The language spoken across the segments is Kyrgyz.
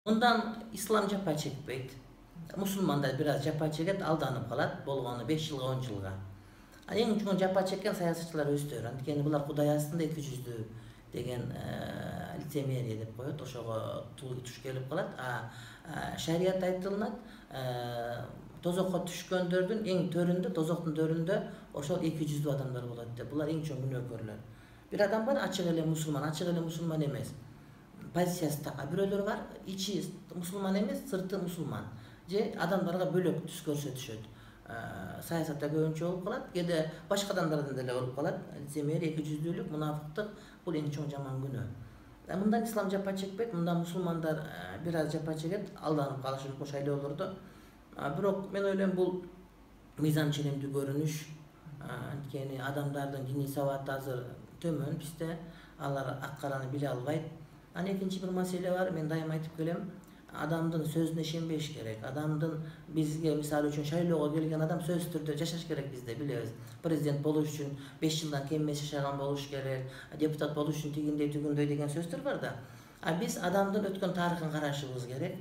Ondan İslam japa çekpeyt. Musulmanlar biraz japa çeket, aldanıp kalat. Bolğanı 5 yılga 10 yılga. Eң чоң жапа чеккен саясатчылар өздөрү. Анткени булар Кудай астында 200 деген лицемерие деп коет. Ошого туш келип калат. Шарият айтылынат. Тозокко түшкөндөрдүн эң төрүндө, тозоктун төрүндө ошол 200 адамдар болот деп. Булар эң чоң күнөөкөрлөр. Bir adam var açık ele Müslüman emez. Pozisiyası taka. Birileri var içi Müslüman emez, sırtı Müslüman. Adamlarga bölök түс көрсөтүшөт. Саясатта көбүнчө болуп калат, кээде башка адамдардан деле болуп калат. Лицемерие, 200'lük, мунафыктык бул эң чоң жаман күнөө. Мындан ислам жапа чекпейт, мындан мусулмандар бир аз жапа чегет, алданып калышы мүмкүн шайлоолордо. Бирок мен ойлойм бул мыйзам ченемдүү көрүнүш. Анткени адамдардын диний сабаты азыр төмөн бизде, алар ак караны биле албайт. Экинчи бир маселе бар, мен дайыма айтып келем. Adamdın sözüne işenbеш керек. Adamdın bizge misal üçün şaylooga kelgen adam söz türdө жашаш керек bizde bilebиз. Prezident boluş üçün 5 yıldan kemmes yaşagan boluş gerek, deputat boluş üçün tigindey tügünдөй деген сөздөр бар да. Biz adamdın ötkөн tarıхын карашыбыз керек.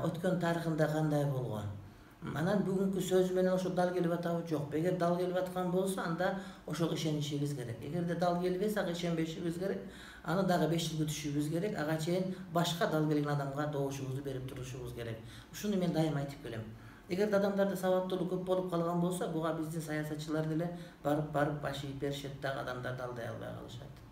Ötkön tarıхында кандай болгон. Анан бүгүнкү сөз менен ошо дал келип атабы жок. Эгер дал келип аткан болсо, анда ошого ишенишибиз керек. Эгерде дал келбесе, ага ишенбешибиз керек. Аны дагы 5 жыл күтүшүбүз керек. Ага чейин башка дал келген адамга добушубузду берип турушубуз керек. Ушуну мен дайыма айтып келем. Эгерде адамдарда сабаттуулук көп болуп калган болсо, буга биздин саясатчылар деле барып баш ийип беришет дагы адамдарды алдай албай калышат.